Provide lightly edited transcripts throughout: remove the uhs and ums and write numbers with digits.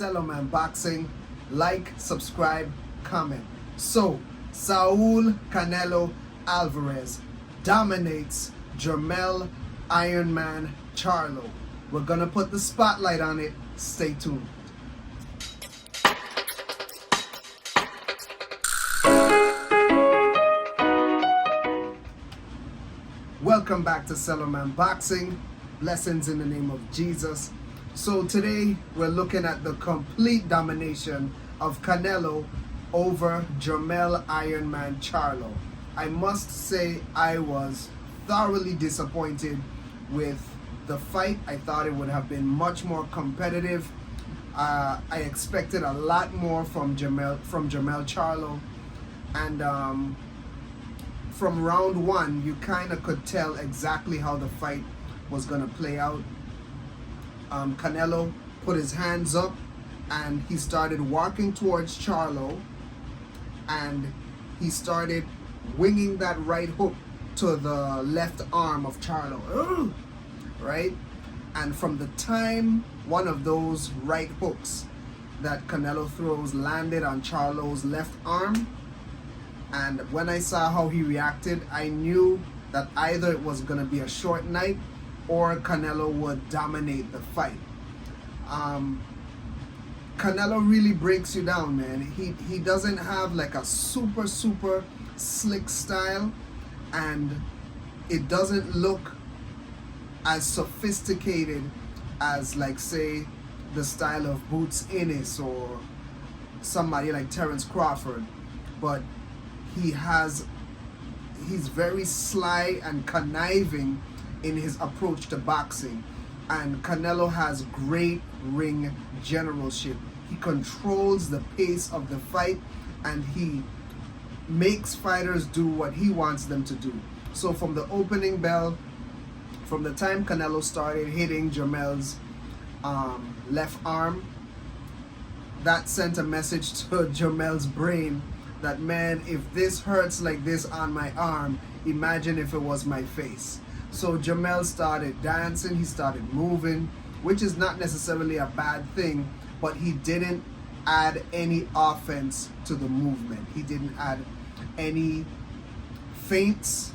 Celoman Boxing. Like, subscribe, comment. So, Saul Canelo Alvarez dominates Jermell Ironman Charlo. We're gonna put the spotlight on it. Stay tuned. Welcome back to Celoman Boxing. Blessings in the name of Jesus. So today we're looking at the complete domination of Canelo over Jermell Ironman Charlo. I must say I was thoroughly disappointed with the fight. I thought it would have been much more competitive. I expected a lot more from Jermell Charlo, and from round one, you kind of could tell exactly how the fight was going to play out. Canelo put his hands up and he started walking towards Charlo, and he started winging that right hook to the left arm of Charlo, right? And from the time one of those right hooks that Canelo throws landed on Charlo's left arm, and when I saw how he reacted, I knew that either it was going to be a short night or Canelo would dominate the fight. Canelo really breaks you down, man. He doesn't have like a super slick style, and it doesn't look as sophisticated as, like, say, the style of Boots Ennis or somebody like Terence Crawford, but he's very sly and conniving in his approach to boxing, and Canelo has great ring generalship. He controls the pace of the fight, and he makes fighters do what he wants them to do. So from the opening bell, from the time Canelo started hitting Jermell's left arm, that sent a message to Jermell's brain that, man, if this hurts like this on my arm, imagine if it was my face. So Jermell started dancing, he started moving, which is not necessarily a bad thing, but he didn't add any offense to the movement. He didn't add any feints.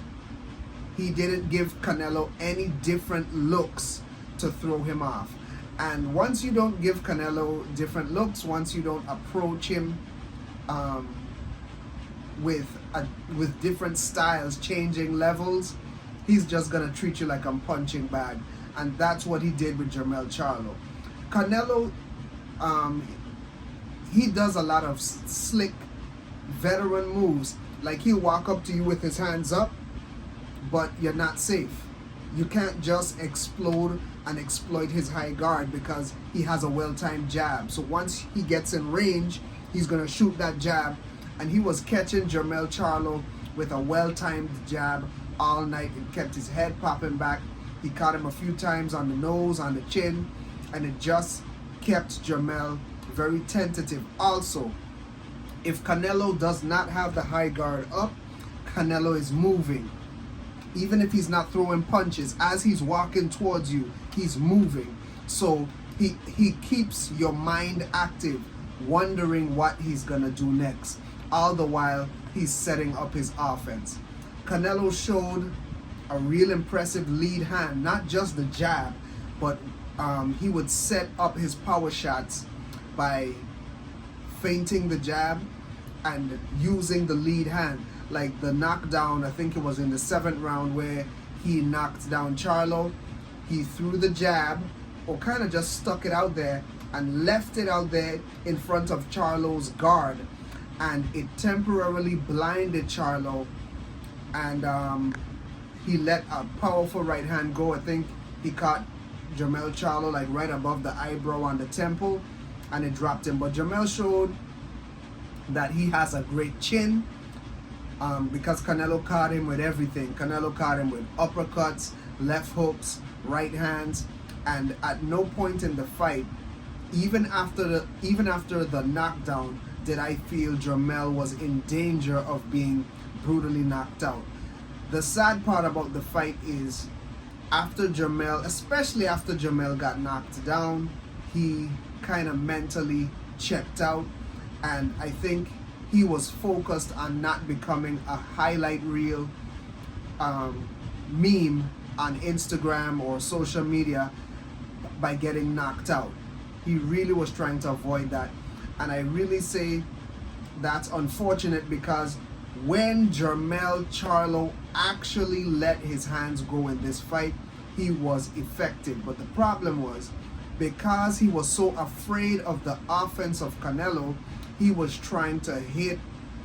He didn't give Canelo any different looks to throw him off. And once you don't give Canelo different looks, once you don't approach him with different styles, changing levels, he's just gonna treat you like a punching bag. And that's what he did with Jermell Charlo. Canelo, he does a lot of slick veteran moves. Like, he'll walk up to you with his hands up, but you're not safe. You can't just explode and exploit his high guard because he has a well-timed jab. So once he gets in range, he's gonna shoot that jab. And he was catching Jermell Charlo with a well-timed jab all night. It kept his head popping back. He caught him a few times on the nose, on the chin, and it just kept Jermell very tentative. Also, if Canelo does not have the high guard up, Canelo is moving. Even if he's not throwing punches, as he's walking towards you, he's moving. So he keeps your mind active, wondering what he's gonna do next. All the while, he's setting up his offense. Canelo showed a real impressive lead hand, not just the jab, but he would set up his power shots by feinting the jab and using the lead hand. Like the knockdown, I think it was in the 7th round where he knocked down Charlo. He threw the jab, or kind of just stuck it out there and left it out there in front of Charlo's guard, and it temporarily blinded Charlo, and he let a powerful right hand go. I think he caught Jermell Charlo like right above the eyebrow on the temple, and it dropped him. But Jermell showed that he has a great chin, because Canelo caught him with everything. Canelo caught him with uppercuts, left hooks, right hands, and at no point in the fight, even after the knockdown, did I feel Jermell was in danger of being brutally knocked out. The sad part about the fight is, after Jermell, especially after Jermell got knocked down, he kind of mentally checked out, and I think he was focused on not becoming a highlight reel meme on Instagram or social media by getting knocked out. He really was trying to avoid that, and I really say that's unfortunate, because when Jermell Charlo actually let his hands go in this fight, he was effective. But the problem was, because he was so afraid of the offense of Canelo, he was trying to hit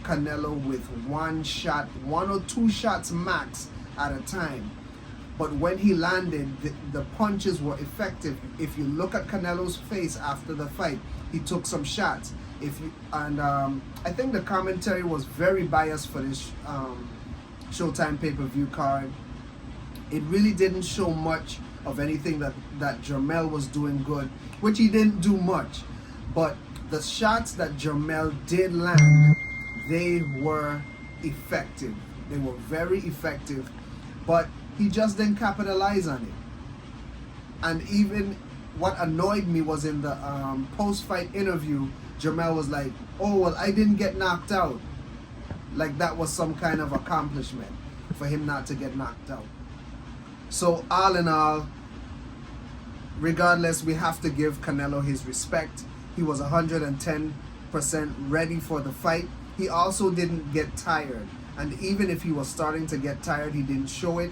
Canelo with one shot, 1 or 2 shots max at a time. But when he landed, the punches were effective. If you look at Canelo's face after the fight, he took some shots. I think the commentary was very biased for this Showtime pay-per-view card. It really didn't show much of anything that Jermell was doing good, which he didn't do much. But the shots that Jermell did land, they were effective. They were very effective, but he just didn't capitalize on it. And even what annoyed me was in the post-fight interview, Jermell was like, "Oh, well, I didn't get knocked out." Like that was some kind of accomplishment for him not to get knocked out. So all in all, regardless, we have to give Canelo his respect. He was 110% ready for the fight. He also didn't get tired. And even if he was starting to get tired, he didn't show it.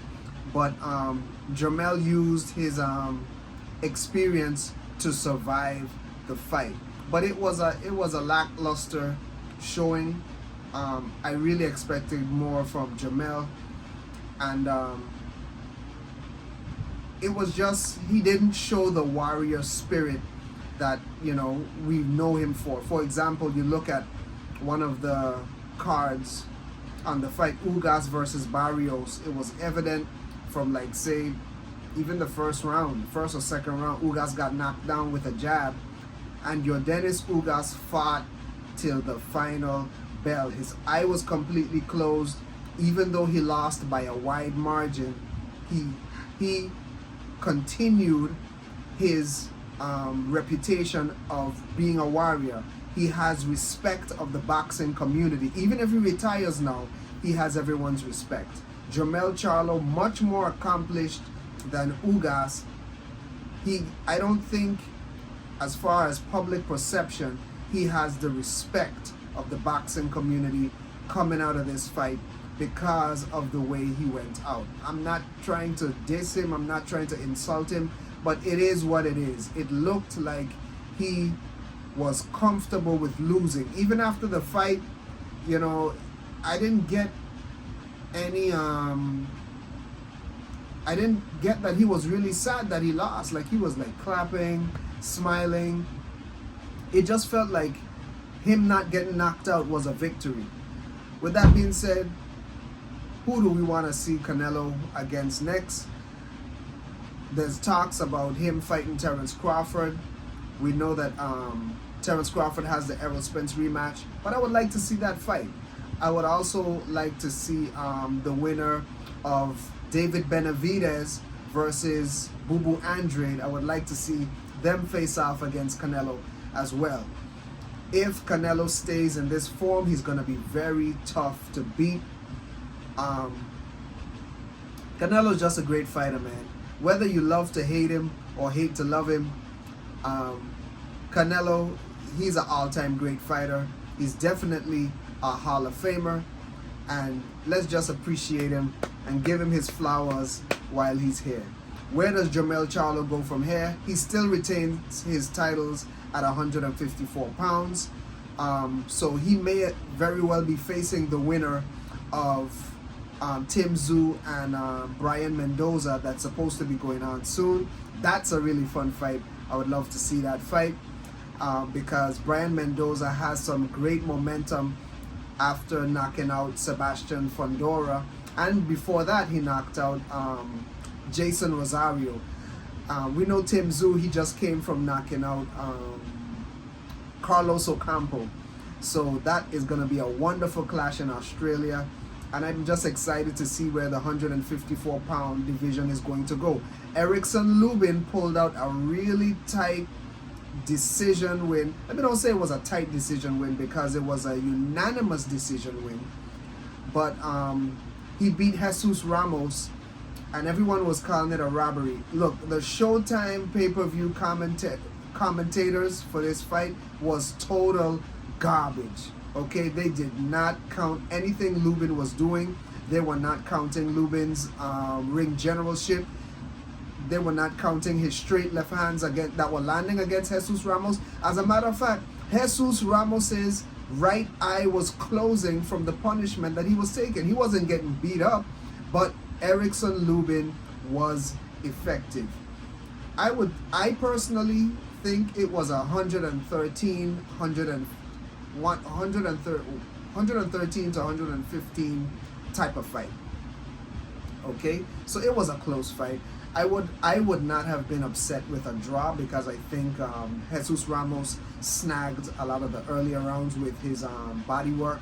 But Jermell used his experience to survive the fight. But it was a lackluster showing. I really expected more from Jermell, and it was just, he didn't show the warrior spirit that we know him for. For example, you look at one of the cards on the fight, Ugas versus Barrios. It was evident from, like, say, even the first or second round, Ugas got knocked down with a jab, and your Dennis Ugas fought till the final bell. His eye was completely closed. Even though he lost by a wide margin, he continued his reputation of being a warrior. He has respect of the boxing community. Even if he retires now, he has everyone's respect. Jermell Charlo, much more accomplished than Ugas. I don't think, as far as public perception, he has the respect of the boxing community coming out of this fight because of the way he went out. I'm not trying to diss him, I'm not trying to insult him, but it is what it is. It looked like he was comfortable with losing. Even after the fight, I didn't get any I didn't get that he was really sad that he lost. Like, he was like clapping, smiling. It just felt like him not getting knocked out was a victory. With that being said, who do we want to see Canelo against next? There's talks about him fighting Terence Crawford. We know that Terence Crawford has the Errol Spence rematch, but I would like to see that fight. I would also like to see the winner of David Benavidez versus Bubu Andrade. I would like to see them face off against Canelo as well. If Canelo stays in this form, he's going to be very tough to beat. Canelo's just a great fighter, man. Whether you love to hate him or hate to love him, Canelo, he's an all-time great fighter. He's definitely a Hall of Famer, and let's just appreciate him and give him his flowers while he's here. Where does Jermell Charlo go from here? He still retains his titles at 154 pounds. So he may very well be facing the winner of Tim Tszyu and Brian Mendoza that's supposed to be going on soon. That's a really fun fight. I would love to see that fight because Brian Mendoza has some great momentum after knocking out Sebastian Fundora, and before that he knocked out Jason Rosario. We know Tim Tszyu, he just came from knocking out Carlos Ocampo. So that is going to be a wonderful clash in Australia. And I'm just excited to see where the 154-pound division is going to go. Erickson Luben pulled out a really tight decision win. Let me don't say it was a tight decision win because it was a unanimous decision win. But he beat Jesus Ramos, and everyone was calling it a robbery. Look, the Showtime pay-per-view commentators for this fight was total garbage. Okay, they did not count anything Luben was doing. They were not counting Luben's ring generalship. They were not counting his straight left hands that were landing against Jesus Ramos. As a matter of fact, Jesus Ramos's right eye was closing from the punishment that he was taking. He wasn't getting beat up, but Erickson Luben was effective. I personally think it was 113 to 115 type of fight. Okay, so it was a close fight. I would not have been upset with a draw because I think Jesus Ramos snagged a lot of the earlier rounds with his body work,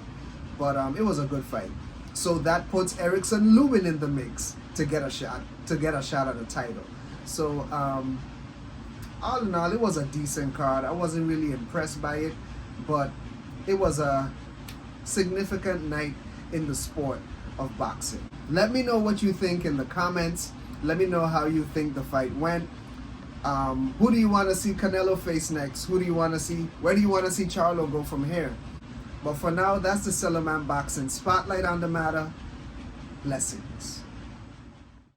but it was a good fight. So that puts Erickson Luben in the mix to get a shot at the title. So all in all, it was a decent card. I wasn't really impressed by it, but it was a significant night in the sport of boxing. Let me know what you think in the comments. Let me know how you think the fight went. Who do you want to see Canelo face next? Who do you want to see? Where do you want to see Charlo go from here? But for now, that's the Cellarman Boxing Spotlight on the matter. Blessings.